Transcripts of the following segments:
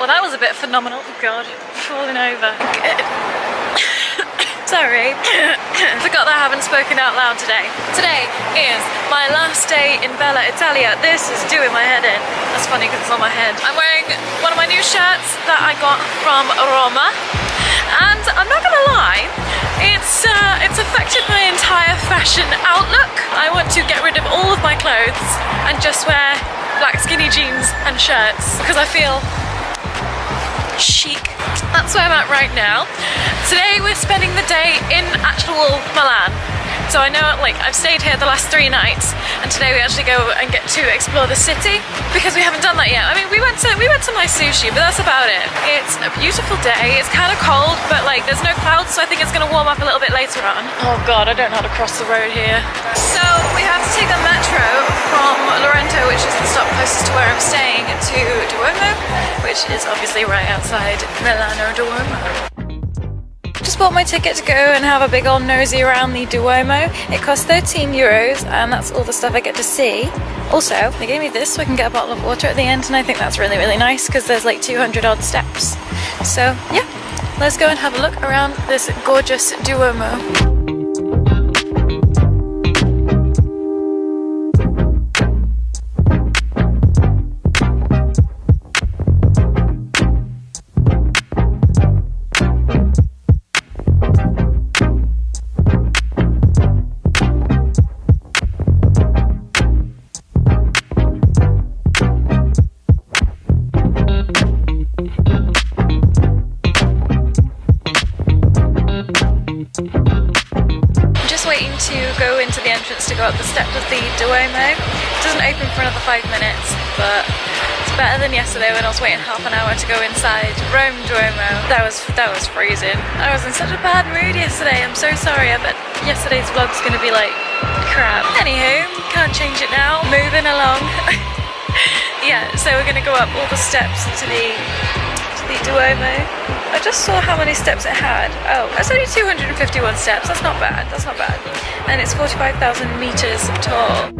Well, that was a bit phenomenal. Oh God, falling over. Sorry. Forgot that I haven't spoken out loud today. Today is my last day in Bella Italia. This is doing my head in. That's funny because it's on my head. I'm wearing one of my new shirts that I got from Roma. And I'm not gonna lie, it's affected my entire fashion outlook. I want to get rid of all of my clothes and just wear black skinny jeans and shirts because I feel chic. That's where I'm at right now. Today we're spending the day in actual Milan. So I know, like, I've stayed here the last 3 nights, and today we actually go and get to explore the city because we haven't done that yet. I mean, we went to my sushi, but that's about it. It's a beautiful day. It's kind of cold, but like there's no clouds, so I think it's going to warm up a little bit later on. Oh God, I don't know how to cross the road here. So we have to take the metro from Lorento, which is the stop closest to where I'm staying, to Duomo, which is obviously right outside Milano Duomo. Just bought my ticket to go and have a big old nosy around the Duomo. It costs €13 and that's all the stuff I get to see. Also, they gave me this so I can get a bottle of water at the end, and I think that's really, really nice because there's like 200 odd steps. So yeah, let's go and have a look around this gorgeous Duomo. To go into the entrance to go up the steps of the Duomo. It doesn't open for another 5 minutes, but it's better than yesterday when I was waiting half an hour to go inside Rome Duomo. That was freezing. I was in such a bad mood yesterday. I'm so sorry. I bet yesterday's vlog's gonna be like crap. Anywho, can't change it now. Moving along. Yeah, so we're gonna go up all the steps to the Duomo. I just saw how many steps it had. Oh, that's only 251 steps. That's not bad. That's not bad. And it's 45,000 meters tall.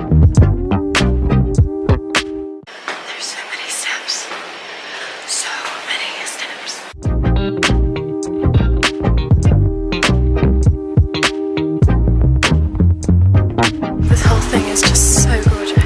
There's so many steps. So many steps. This whole thing is just so gorgeous.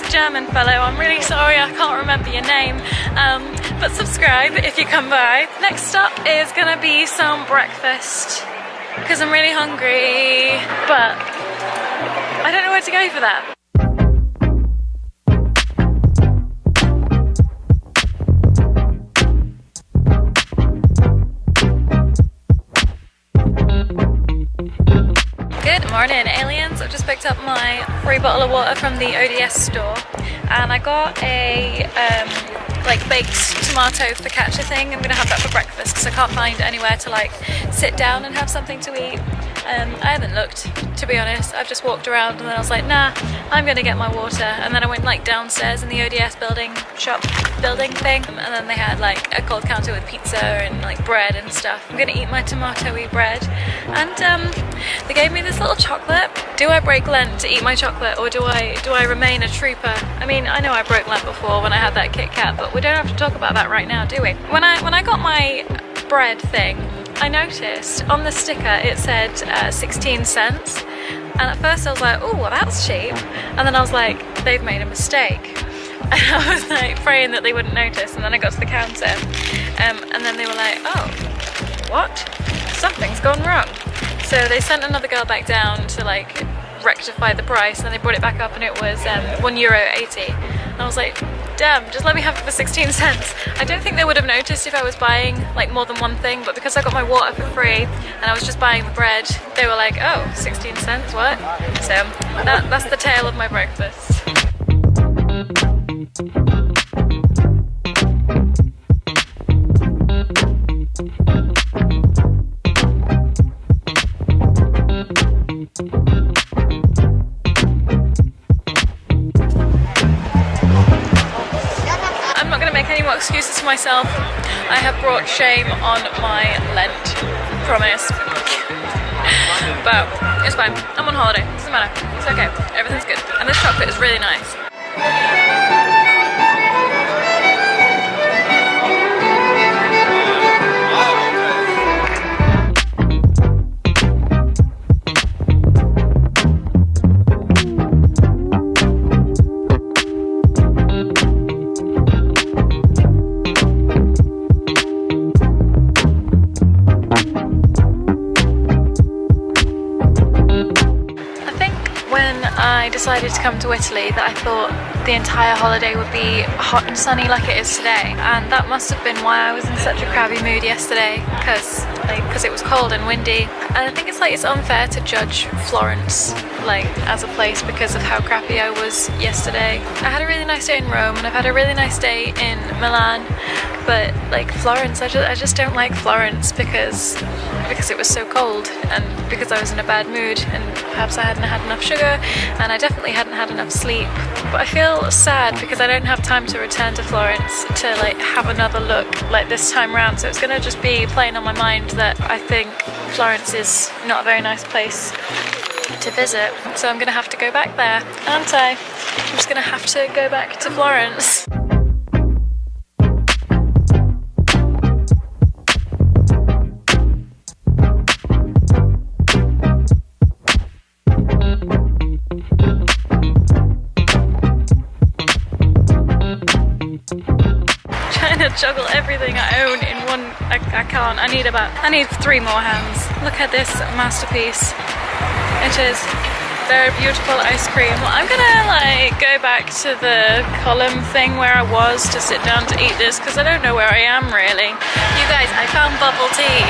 German fellow, I'm really sorry I can't remember your name, but subscribe if you come by. Next stop is gonna be some breakfast because I'm really hungry, but I don't know where to go for that. Good morning, aliens. I've just picked up my free bottle of water from the ODS store, and I got a like baked tomato focaccia thing. I'm gonna have that for breakfast because I can't find anywhere to like sit down and have something to eat. I haven't looked, to be honest. I've just walked around and then I was like, nah, I'm gonna get my water. And then I went like downstairs in the ODS building thing, and then they had like a cold counter with pizza and like bread and stuff. I'm gonna eat my tomato-y bread, and they gave me this little chocolate. Do I break Lent to eat my chocolate, or do I remain a trooper? I mean, I know I broke Lent before when I had that Kit Kat, but we don't have to talk about that right now, do we? When I got my bread thing, I noticed on the sticker it said 16 cents, and at first I was like, oh, well, that's cheap, and then I was like, they've made a mistake, and I was like praying that they wouldn't notice, and then I got to the counter, and then they were like, oh, what? Something's gone wrong. So they sent another girl back down to like rectify the price, and they brought it back up and it was €1.80, and I was like, damn, just let me have it for 16 cents. I don't think they would have noticed if I was buying like more than one thing, but because I got my water for free and I was just buying the bread, they were like, oh, 16 cents, what? So that's the tale of my breakfast. Excuses for myself. I have brought shame on my Lent, promise. But it's fine. I'm on holiday. Doesn't matter. It's okay. Everything's good. And this chocolate is really nice. I decided to come to Italy that I thought the entire holiday would be hot and sunny like it is today, and that must have been why I was in such a crabby mood yesterday, because it was cold and windy. And I think it's unfair to judge Florence as a place because of how crappy I was yesterday. I had a really nice day in Rome and I've had a really nice day in Milan, but Florence, I just don't like Florence because it was so cold and because I was in a bad mood, and perhaps I hadn't had enough sugar and I definitely hadn't had enough sleep. But I feel sad because I don't have time to return to Florence to have another look this time round, so it's gonna just be playing on my mind that I think Florence is not a very nice place to visit, so I'm gonna have to go back there, aren't I? I'm just gonna have to go back to Florence. Juggle everything I own in one. I can't. I need 3 more hands. Look at this masterpiece. It is very beautiful ice cream. Well, I'm gonna go back to the column thing where I was to sit down to eat this because I don't know where I am really. You guys, I found bubble tea.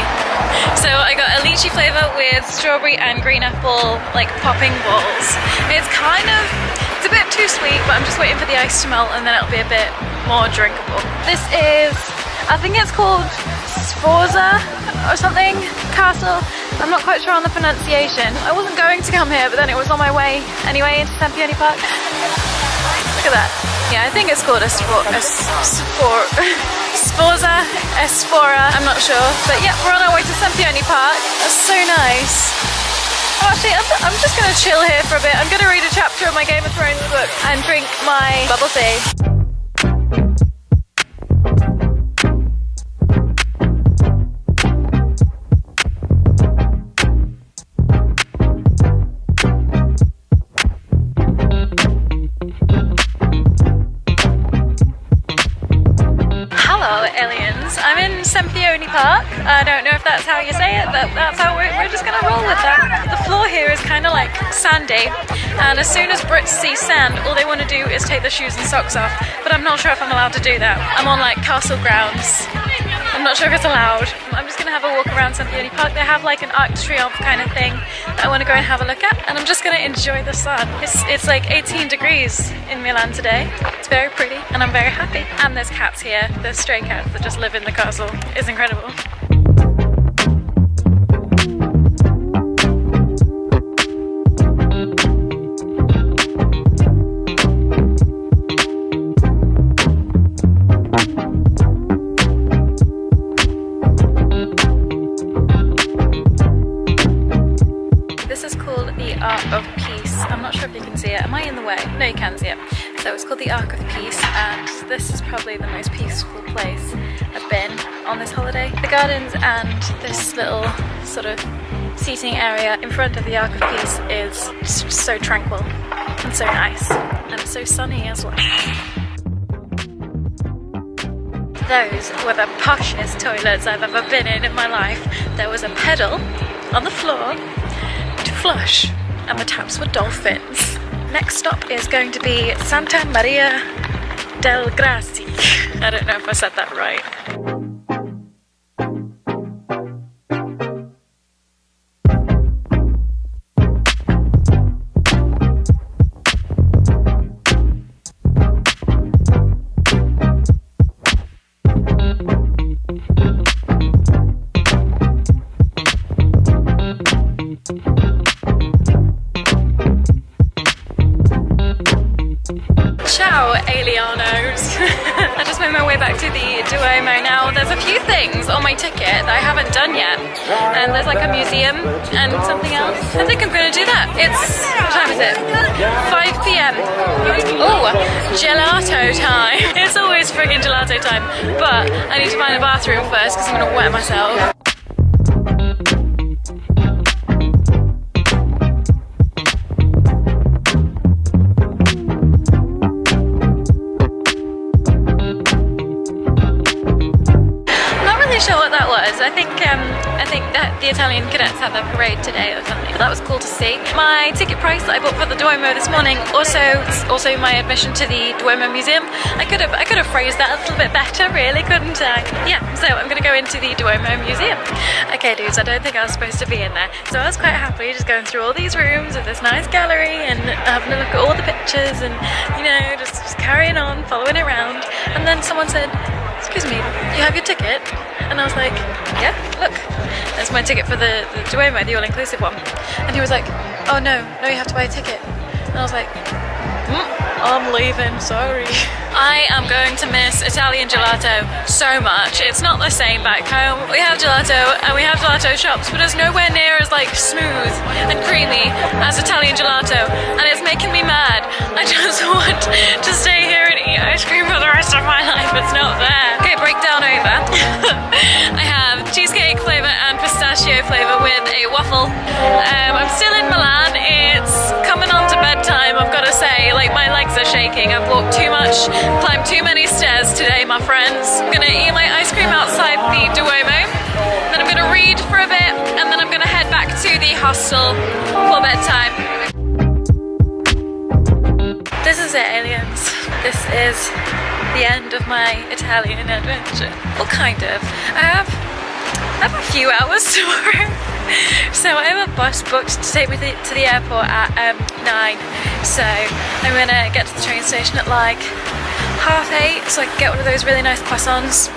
So I got a lychee flavor with strawberry and green apple popping balls. It's a bit too sweet, but I'm just waiting for the ice to melt and then it'll be a bit more drinkable. This is, I think it's called Sforza or something, castle. I'm not quite sure on the pronunciation. I wasn't going to come here, but then it was on my way anyway into Sempione Park. Look at that. Yeah, I think it's called Sforza, Esfora, I'm not sure. But yeah, we're on our way to Sempione Park. That's so nice. Oh, actually, I'm just gonna chill here for a bit. I'm gonna read a chapter of my Game of Thrones book and drink my bubble tea. I'm in Sempione Park. I don't know if that's how you say it, but that's how we're just gonna roll with that. The floor here is kind of sandy, and as soon as Brits see sand, all they want to do is take their shoes and socks off, but I'm not sure if I'm allowed to do that. I'm on castle grounds. I'm not sure if it's allowed. I'm just gonna have a walk around Sempione Park. They have an Arc de Triomphe kind of thing that I want to go and have a look at, and I'm just gonna enjoy the sun. It's 18 degrees in Milan today. It's very pretty and I'm very happy. And there's cats here. There's stray cats that just live in the castle. It's incredible. Am I in the way? No, you can see it. So it's called the Arc of Peace, and this is probably the most peaceful place I've been on this holiday. The gardens and this little sort of seating area in front of the Arc of Peace is just so tranquil and so nice, and it's so sunny as well. Those were the poshest toilets I've ever been in my life. There was a pedal on the floor to flush, and the taps were dolphins. Next stop is going to be Santa Maria del Graze. I don't know if I said that right. Ciao, alianos. I just made my way back to the Duomo now. There's a few things on my ticket that I haven't done yet. And there's like a museum and something else. I think I'm going to do that. It's, what time is it? 5 p.m. Oh, gelato time. It's always friggin' gelato time. But I need to find a bathroom first because I'm going to wet myself. Sure what that was. I think that the Italian cadets had their parade today or something. That was cool to see. My ticket price that I bought for the Duomo this morning also my admission to the Duomo Museum. I could have phrased that a little bit better, really, couldn't I? Yeah. So I'm gonna go into the Duomo Museum. Okay, dudes. I don't think I was supposed to be in there, so I was quite happy just going through all these rooms with this nice gallery and having a look at all the pictures and just carrying on, following it around. And then someone said, "Excuse me, you have your ticket?" And I was like, "Yeah, look, that's my ticket for the Duomo, the all-inclusive one." And he was like, "Oh no, you have to buy a ticket." And I was like, "I'm leaving, sorry." I am going to miss Italian gelato so much. It's not the same back home. We have gelato and we have gelato shops, but it's nowhere near as like smooth and creamy as Italian gelato, and it's making me mad. I just want to stay here and eat ice cream for the rest of my life. It's not there. Okay, breakdown over. I have cheesecake flavour and pistachio flavour with a waffle. I'm still in Milan. It's coming on to bedtime, I've got to say. Like, my legs are shaking. I've walked too much, climbed too many stairs today, my friends. I'm gonna eat my ice cream outside the Duomo, then I'm gonna read for a bit, and then I'm gonna head back to the hostel for bedtime. This is it, aliens. This is the end of my Italian adventure. Well, kind of. I have a few hours tomorrow. So I have a bus booked to take me to the airport at 9. So I'm gonna get to the train station at like 8:30, so I can get one of those really nice croissants,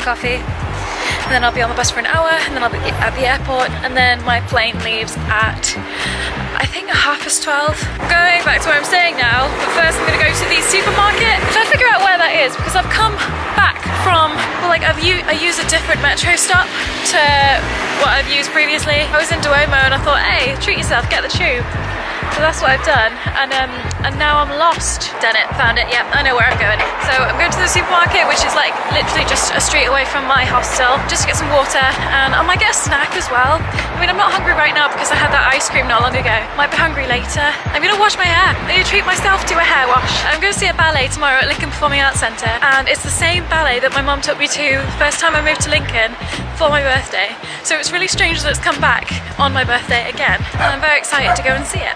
coffee, and then I'll be on the bus for an hour, and then I'll be at the airport, and then my plane leaves at, I think, 12:30. I'm going back to where I'm staying now, but first I'm gonna go to the supermarket. I'm trying to figure out where that is, because I've come back from, well, like I used a different metro stop to what I've used previously. I was in Duomo and I thought, hey, treat yourself, get the tube. So that's what I've done, and now I'm lost. Done it, found it, yeah, I know where I'm going. So I'm going to the supermarket, which is like literally just a street away from my hostel, just to get some water, and I might get a snack as well. I mean, I'm not hungry right now because I had that ice cream not long ago. Might be hungry later. I'm gonna wash my hair. I'm gonna treat myself to a hair wash. I'm gonna see a ballet tomorrow at Lincoln Performing Arts Centre, and it's the same ballet that my mum took me to the first time I moved to Lincoln for my birthday. So it's really strange that it's come back on my birthday again, and I'm very excited to go and see it.